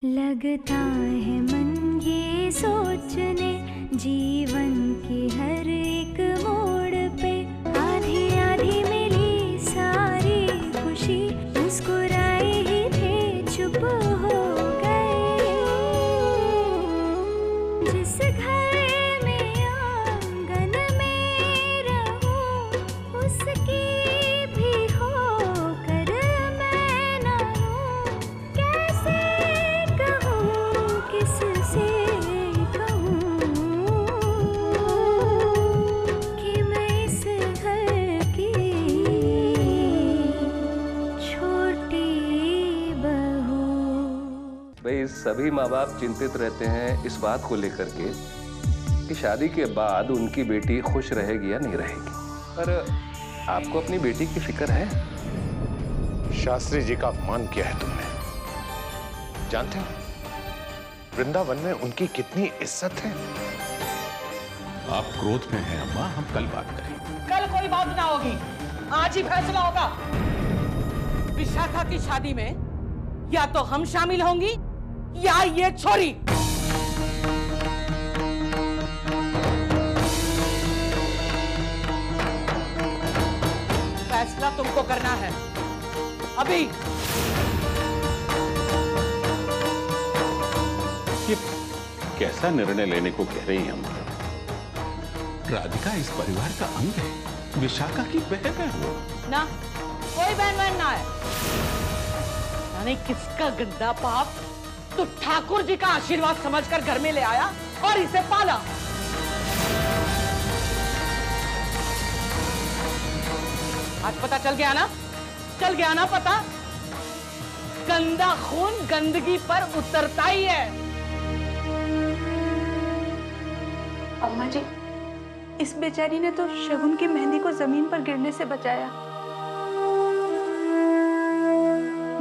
लगता है मन ये सोचने जीवन के हर एक मोड़ पे आधी आधी मिली सारी खुशी मुस्कुराए ही थे चुप हो गए। जिस घर में आंगन में रहूं उसकी भी होकर मैं ना हूं। कैसे कहूं किससे कहूं कि मैं इस घर की छोटी बहू। भाई सभी माँ बाप चिंतित रहते हैं इस बात को लेकर के कि शादी के बाद उनकी बेटी खुश रहेगी या नहीं रहेगी। पर आपको अपनी बेटी की फिक्र है? शास्त्री जी का अपमान किया है तुमने। जानते हो वृंदावन में उनकी कितनी इज्जत है। आप क्रोध में हैं अम्मा, हम कल बात करेंगे। कल कोई बात ना होगी, आज ही फैसला होगा। विशाखा की शादी में या तो हम शामिल होंगी या ये छोरी। फैसला तुमको करना है अभी। ये कैसा निर्णय लेने को कह रही हैं अम्मा? राधिका इस परिवार का अंग है, विशाखा की बहन है वो। ना कोई बहन ना है। यानी किसका गंदा पाप तो ठाकुर जी का आशीर्वाद समझकर घर में ले आया और इसे पाला। आज पता चल गया ना? चल गया ना पता? गंदा खून गंदगी पर उतरता ही है। अम्मा जी, इस बेचारी ने तो शगुन की मेहंदी को जमीन पर गिरने से बचाया।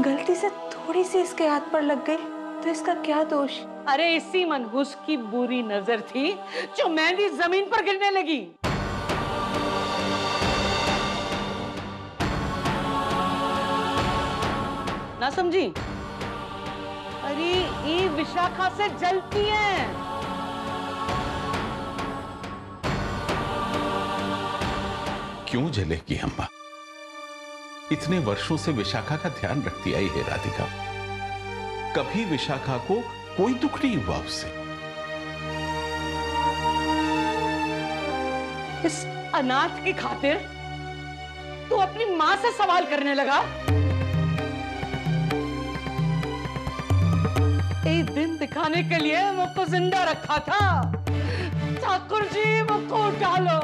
गलती से थोड़ी सी इसके हाथ पर लग गई तो इसका क्या दोष? अरे इसी मनहूस की बुरी नजर थी जो मेहंदी जमीन पर गिरने लगी। ना समझी? अरे ये विशाखा से जलती है। क्यों जलेगी अम्मा? इतने वर्षों से विशाखा का ध्यान रखती आई है राधिका। कभी विशाखा को कोई दुख नहीं हुआ उससे। इस अनाथ की खातिर तू अपनी मां से सवाल करने लगा? एक दिन दिखाने के लिए मुझको जिंदा रखा था। ठाकुर जी मुझको उठा लो,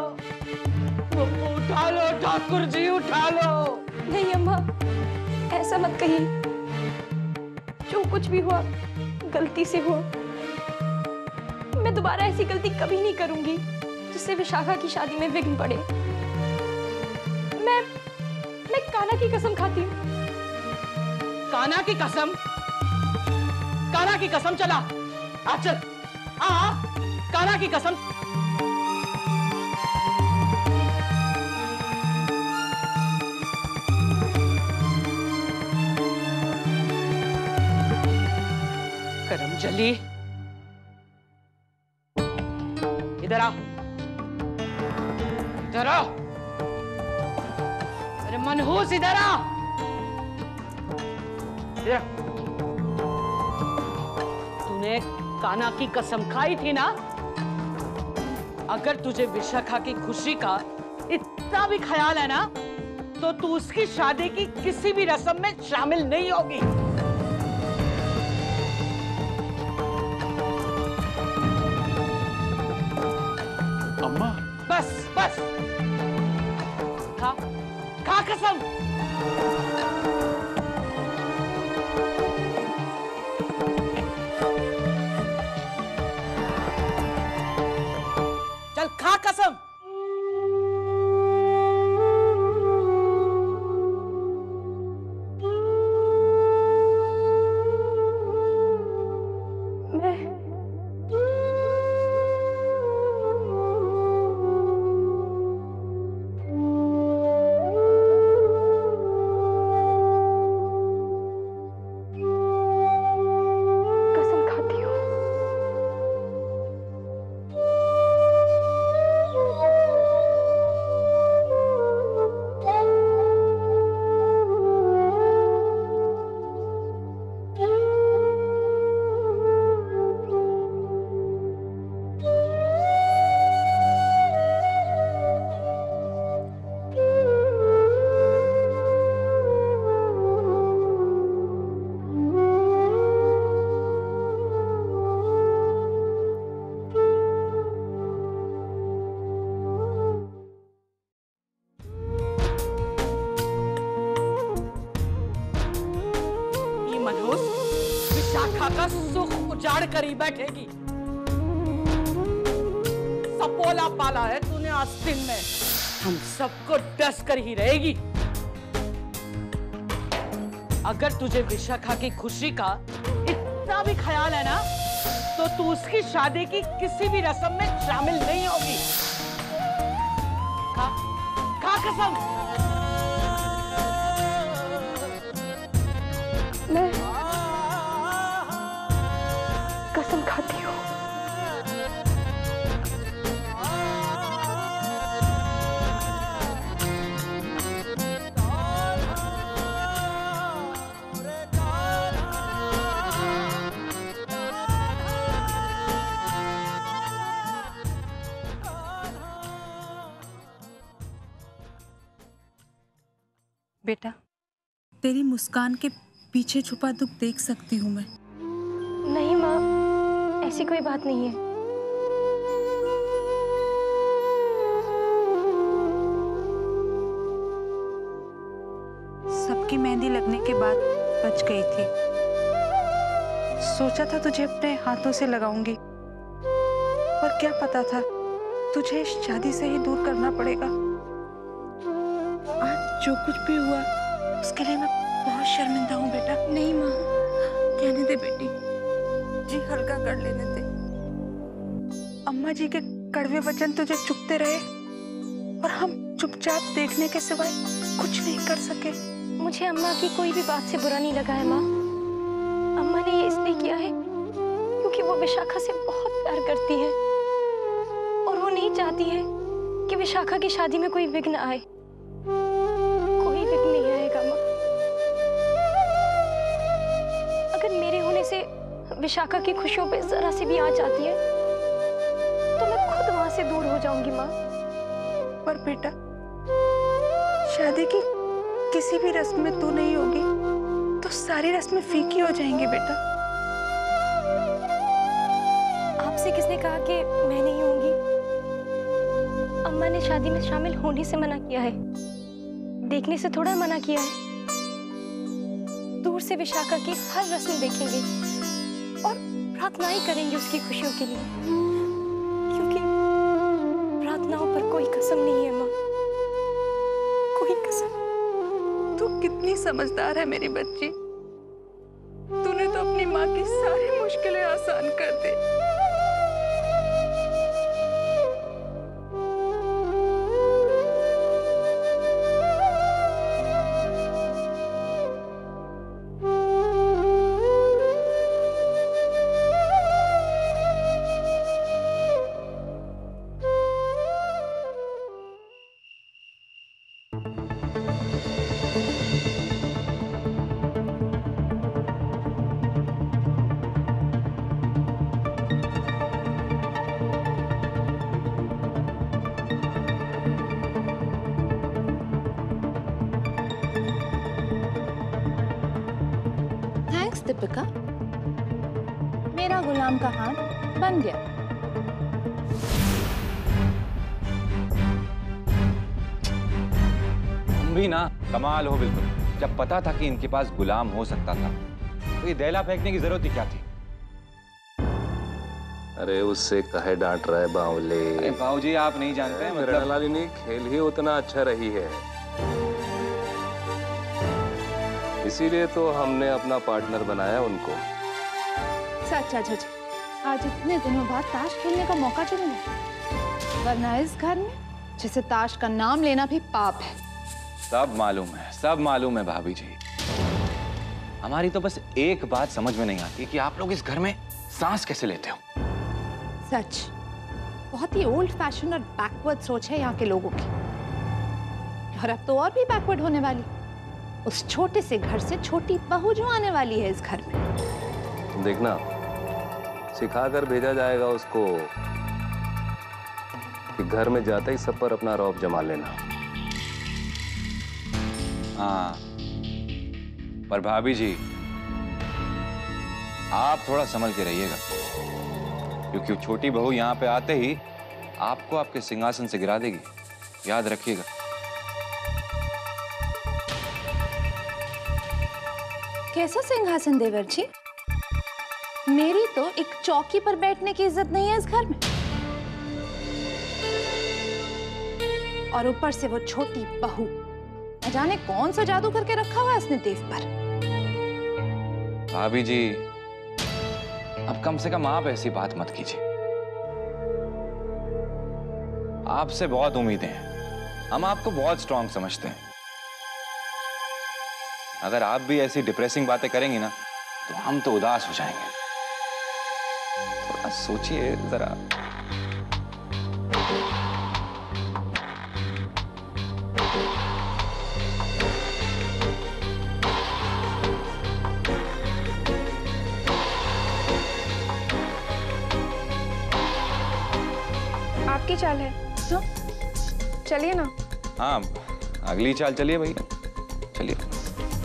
मुझको उठा लो, ठाकुर जी उठा लो। नहीं अम्मा, ऐसा मत कहिए। जो कुछ भी हुआ गलती से हुआ। मैं दोबारा ऐसी गलती कभी नहीं करूंगी जिससे विशाखा की शादी में विघ्न पड़े। मैं कान्हा की कसम खाती हूँ। कान्हा की कसम? कान्हा की कसम? चला आ, चल आ, कान्हा की कसम। करमजली इधर आ, इधर आ। अरे मनहूस इधर आ, इधर। तूने कान्हा की कसम खाई थी ना? अगर तुझे विशाखा की खुशी का इतना भी ख्याल है ना तो तू उसकी शादी की किसी भी रस्म में शामिल नहीं होगी। अम्मा बस बस, खा खा कसम। चल खा कसम। विशाखा का सुख उजाड़ कर ही बैठेगी। सपोला पाला है तूने आस्तीन में, हम सबको डस कर ही रहेगी। अगर तुझे विशाखा की खुशी का इतना भी ख्याल है ना, तो तू उसकी शादी की किसी भी रस्म में शामिल नहीं होगी। खा कसम। मैं कसम खाती हूँ। बेटा, तेरी मुस्कान के पीछे छुपा दुख देख सकती हूँ मैं। नहीं माँ, ऐसी कोई बात नहीं है। सबकी मेहंदी लगने के बाद बच गई थी। सोचा था तुझे अपने हाथों से लगाऊंगी, पर क्या पता था तुझे शादी से ही दूर करना पड़ेगा। आज जो कुछ भी हुआ उसके लिए मैं बहुत शर्मिंदा हूँ बेटा। नहीं माँ, कहने दे बेटी, जी हल्का कर लेने दे। अम्मा जी के कड़वे वचन तुझे चुभते रहे और हम चुपचाप देखने के सिवाय कुछ नहीं कर सके। मुझे अम्मा की कोई भी बात से बुरा नहीं लगा है माँ। अम्मा ने ये इसलिए किया है क्योंकि वो विशाखा से बहुत प्यार करती है और वो नहीं चाहती है कि विशाखा की शादी में कोई विघ्न आए। कोई विघ्न नहीं आएगा माँ। अगर मेरे होने से विशाखा की खुशियों पे जरा सी भी आँच आती है तो मैं खुद वहां से दूर हो जाऊंगी माँ। पर बेटा, शादी की किसी भी रस्म में तू नहीं होगी तो सारी रस्में फीकी हो जाएंगी बेटा। आपसे किसने कहा कि मैं नहीं होंगी? अम्मा ने शादी में शामिल होने से मना किया है, देखने से थोड़ा मना किया है। दूर से विशाखा की हर रस्म देखेंगे और प्रार्थनाएं करेंगे उसकी खुशियों के लिए, क्योंकि प्रार्थनाओं पर कोई कसम नहीं है माँ, कोई कसम। तू कितनी समझदार है मेरी बच्ची। तूने तो अपनी माँ की सारी मुश्किलें आसान कर दी। दीपिका, मेरा गुलाम का हाथ बन गया। तुम भी ना कमाल हो बिल्कुल। जब पता था कि इनके पास गुलाम हो सकता था तो ये दैला फेंकने की जरूरत ही क्या थी? अरे उससे कहे डांट रहा है बावले। अरे बाबूजी आप नहीं जानते हैं, मतलब मृणालिनी खेल ही उतना अच्छा रही है, इसीलिए तो हमने अपना पार्टनर बनाया उनको। सच सच, आज इतने दिनों बाद ताश खेलने का मौका जो मिला, वरना इस घर में जिसे ताश का नाम लेना भी पाप है। सब मालूम है भाभी जी। हमारी तो बस एक बात समझ में नहीं आती कि आप लोग इस घर में सांस कैसे लेते हो। सच, बहुत ही ओल्ड फैशन और बैकवर्ड सोच है यहाँ के लोगों की, और अब तो और भी बैकवर्ड होने वाली। उस छोटे से घर से छोटी बहू जो आने वाली है इस घर में। देखना, सिखा कर भेजा जाएगा उसको कि घर में जाते ही सब पर अपना रौब जमा लेना। हाँ, पर भाभी जी आप थोड़ा संभल के रहिएगा, क्योंकि छोटी बहू यहाँ पे आते ही आपको आपके सिंहासन से गिरा देगी, याद रखिएगा। कैसा सिंहासन देवर जी? मेरी तो एक चौकी पर बैठने की इज्जत नहीं है इस घर में। और ऊपर से वो छोटी बहू, न जाने कौन सा जादू करके रखा हुआ है उसने देव पर। भाभी जी, अब कम से कम आप ऐसी बात मत कीजिए। आपसे बहुत उम्मीदें हैं, हम आपको बहुत स्ट्रांग समझते हैं। अगर आप भी ऐसी डिप्रेसिंग बातें करेंगी ना तो हम तो उदास हो जाएंगे। थोड़ा सोचिए जरा। आपकी चाल है तो चलिए ना। हाँ, अगली चाल चलिए भैया, चलिए।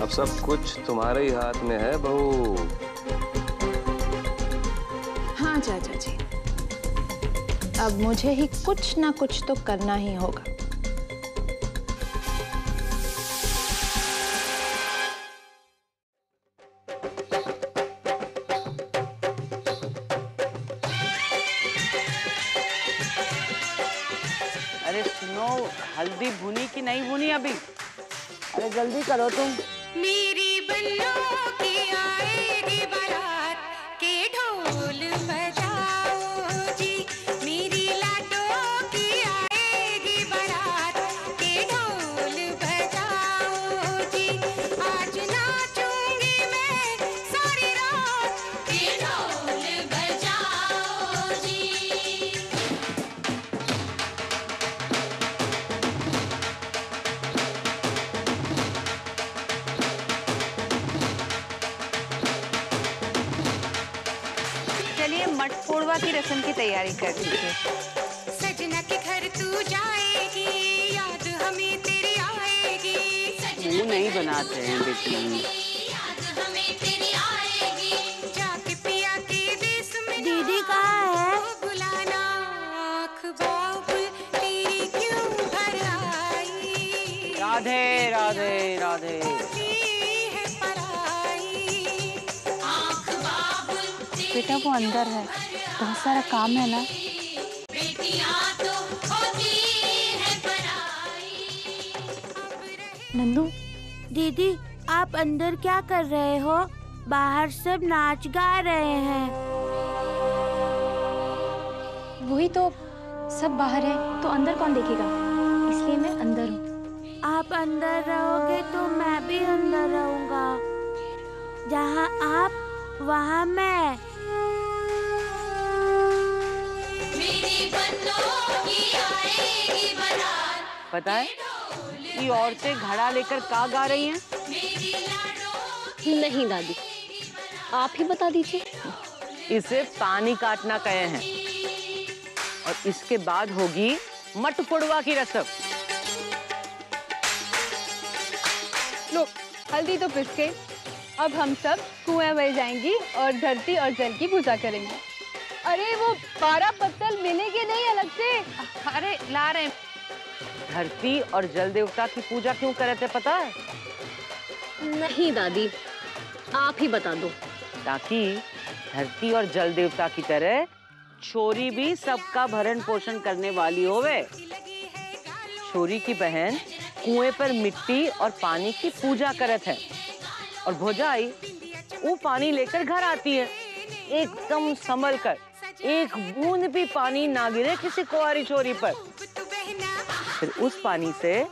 अब सब कुछ तुम्हारे ही हाथ में है बहू। हाँ चाचा जी, अब मुझे ही कुछ ना कुछ तो करना ही होगा। अरे सुनो, हल्दी भुनी कि नहीं भुनी अभी? अरे जल्दी करो तुम। मेरी बन्नों की आएगी बारात के ढोल बजाओ जी। मेरी लाडों की आएगी बारात के ढोल बजाओ जी। आज नाचूंगी मैं सारी रात के ढोल बजाओ जी। चलिए मट फोड़वा की रस्म की तैयारी कर लीजिए। सजना के घर तू जाएगी, याद हमें तेरी आएगी। मुंह नहीं बनाते हैं बेटी। याद हमें तेरी आएगी। जाके पिया के देश में दीदी कहाँ है? बुलाना आँख बाबुल तेरी क्यों भर आई। राधे राधे राधे। है पराई। आँख बाबुल बेटा वो अंदर है, बहुत सारा काम है ना। बेटियाँ तो होती है पराई। नंदू दीदी, आप अंदर क्या कर रहे हो? बाहर सब नाच गा रहे हैं। वही तो, सब बाहर है तो अंदर कौन देखेगा, इसलिए मैं अंदर हूँ। आप अंदर रहोगे तो मैं भी अंदर रहूंगा। जहाँ आप वहाँ मैं। मेरी बन्नों की आएगी बारात। पता है ये औरतें घड़ा लेकर का गा रही हैं? नहीं दादी, आप ही बता दीजिए। इसे पानी काटना कहे हैं और इसके बाद होगी मट फोड़वा की रस्म। लो, हल्दी तो पिस गई, अब हम सब कुएं में जाएंगी और धरती और जल की पूजा करेंगे। अरे वो 12 पत्तल मिलेंगे नहीं अलग से? अरे ला रहे हैं। धरती और जल देवता की पूजा क्यों करे थे पता है? नहीं दादी, आप ही बता दो। ताकि धरती और जल देवता की तरह छोरी भी सबका भरण पोषण करने वाली होवे। छोरी की बहन कुएं पर मिट्टी और पानी की पूजा करत है और भौजाई वो पानी लेकर घर आती है, एकदम संभल कर, एक बूंद भी पानी ना गिरे किसी कुंवारी छोरी पर। फिर उस पानी से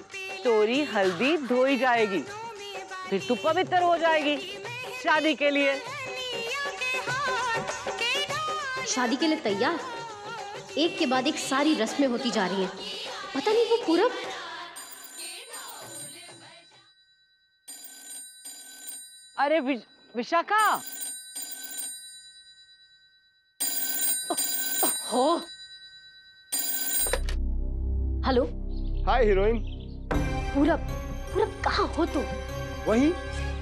चोरी हल्दी धोई जाएगी, फिर तू पवित्र हो जाएगी शादी के लिए। शादी के लिए तैयार? एक के बाद एक सारी रस्में होती जा रही हैं। पता नहीं वो पूरब। अरे विशाखा, हो हेलो। हाय हीरोइन। पूरब, पूरब कहाँ हो तुम? वहीं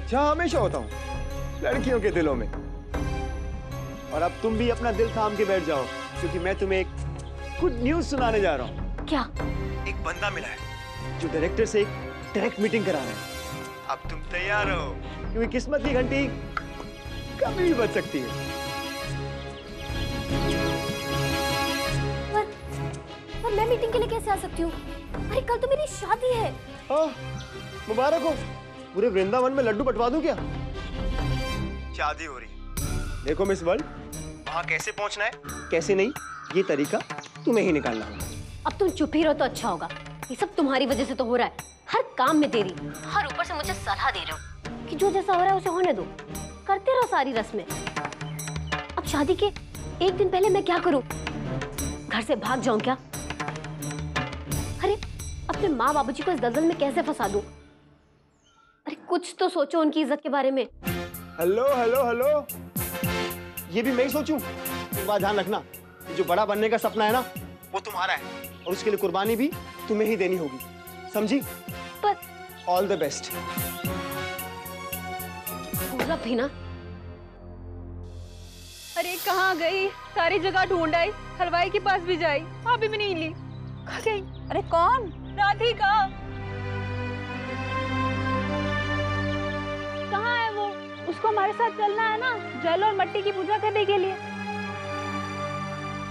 जहाँ हमेशा होता हूँ, लड़कियों के दिलों में। और अब तुम भी अपना दिल थाम के बैठ जाओ, क्योंकि मैं तुम्हें एक गुड न्यूज सुनाने जा रहा हूँ। क्या? एक बंदा मिला है जो डायरेक्टर से एक डायरेक्ट मीटिंग करा रहा है। अब तुम तैयार हो, क्योंकि किस्मत की घंटी कभी भी बज सकती है। पर मैं मीटिंग के लिए कैसे आ सकती हूँ? अरे कल तो मेरी शादी है। हाँ, मुबारक हो। पूरे वृंदावन में लड्डू बंटवा दूं क्या? शादी हो रही। देखो मिस वर्ल्ड, वहाँ कैसे पहुँचना है कैसे नहीं, ये तरीका तुम्हें ही निकालना होगा। अब तुम चुप ही रहो तो अच्छा होगा। ये सब तुम्हारी वजह से तो हो रहा है। हर काम में देरी, हर ऊपर से मुझे सलाह दे रहे हो कि जो जैसा हो रहा है उसे होने दो, करते रहो सारी रस्में। अब शादी के एक दिन पहले मैं क्या करूं? घर से भाग जाऊं क्या? अरे अपने माँ बाबूजी को इस दलदल में कैसे फंसा दूं? अरे कुछ तो सोचो उनकी इज्जत के बारे में। हेलो हेलो हेलो, ये भी मैं ही सोचूं? एक बात ध्यान रखना, जो बड़ा बनने का सपना है ना, वो तुम्हारा है और उसके लिए कुर्बानी भी तुम्हें ही देनी होगी, समझी? पर ऑल द बेस्ट। पूरा भी ना। अरे कहाँ गई? सारी जगह ढूंढ आई, हलवाई के पास भी जाई, अभी भी नहीं ली। कहाँ गई? अरे कौन? राधिका। कहाँ है वो? उसको हमारे साथ चलना है ना, जल और मट्टी की पूजा करने के लिए।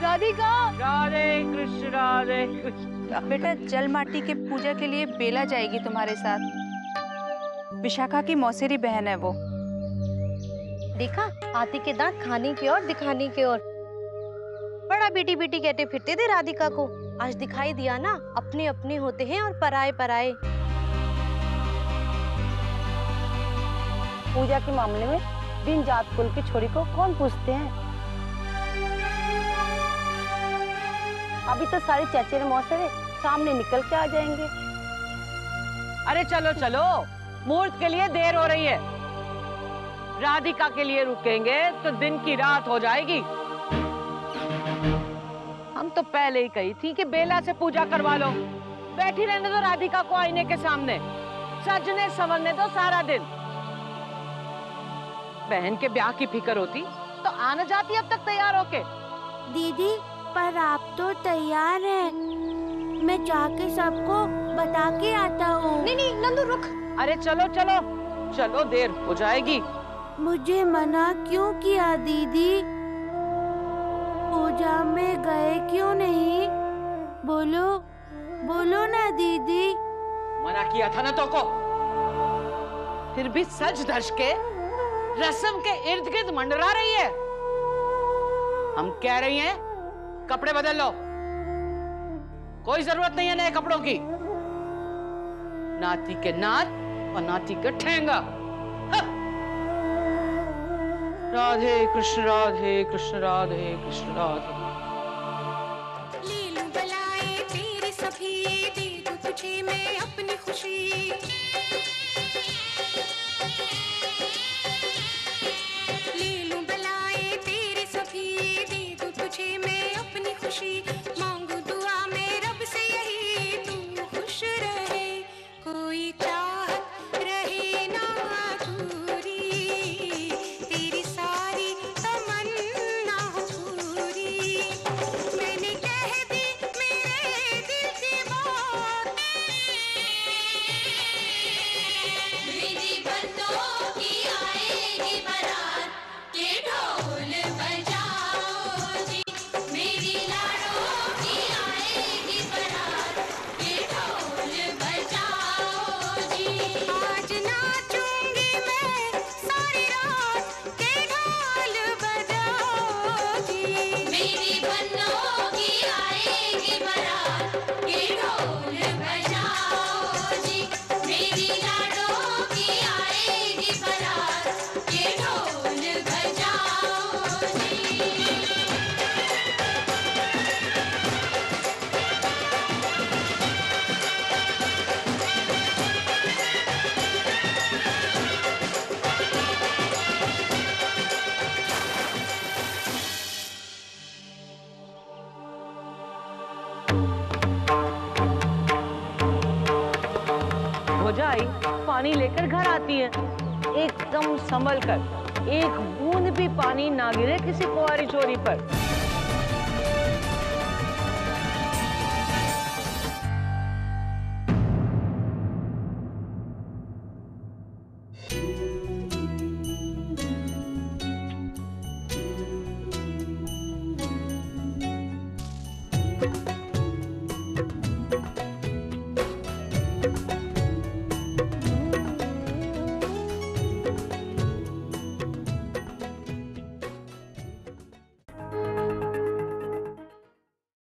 राधिका। राधे कृष्ण राधे कृष्ण। बेटा जल माटी की पूजा के लिए बेला जाएगी तुम्हारे साथ। विशाखा की मौसेरी बहन है वो। देखा, हाथी के दांत खाने की और दिखाने की ओर। बड़ा बेटी बेटी कहते फिरते थे राधिका को, आज दिखाई दिया ना, अपने अपने होते हैं और पराए पराए। पूजा के मामले में बिन जात कुल की छोरी को कौन पूछते हैं? अभी तो सारे चचेरे मौसेरे सामने निकल के आ जाएंगे। अरे चलो चलो, मुहूर्त के लिए देर हो रही है। राधिका के लिए रुकेंगे तो दिन की रात हो जाएगी। हम तो पहले ही कही थी कि बेला से पूजा करवा लो। बैठी रहने दो राधिका को आईने के सामने, सजने संवरने दो सारा दिन। बहन के ब्याह की फिक्र होती तो आना जाती अब तक तैयार होके। दीदी पर आप तो तैयार हैं, मैं जाके सबको बता के आता हूँ। नहीं नहीं नंदू रुक। अरे चलो चलो चलो, देर हो जाएगी। मुझे मना क्यों किया दीदी? पूजा में गए क्यों नहीं? बोलो बोलो ना दीदी। मना किया था ना तो को, फिर भी सज धज के रस्म के इर्द गिर्द मंडरा रही है। हम कह रही हैं कपड़े बदल लो, कोई जरूरत नहीं है नए कपड़ों की। नाती के नात और नाती का ठेंगा। राधे कृष्ण राधे कृष्ण राधे कृष्ण राधे। ले लूं बलाए तेरे सभी, दे दूं तुझे मैं अपनी खुशी। ले लूं बलाए तेरे सभी, दे दूं तुझे मैं अपनी खुशी। मांगू दुआ में रब से यही, तू खुश रहे, कोई चाहत रहे ना अधूरी, तेरी सारी तमन्ना हो पूरी। मैंने कह दी मेरे दिल की बात, मेरी बन्नों की आएगी बारात, के ढोल बजाओ जी, मेरी लाडों की आएगी बारात, के ढोल बजाओ जी। आज नाचूंगी मैं सारी रात, के ढोल बजाओ जी, मेरी बन्नों की आएगी बारात, के ढोल बजाओ जी, मेरी लाडों की आएगी बारात, के ढोल बजाओ जी। भौजाई पानी लेकर घर आती है, एकदम संभल कर, एक बूंद भी पानी ना गिरे किसी कुंवारी छोरी पर।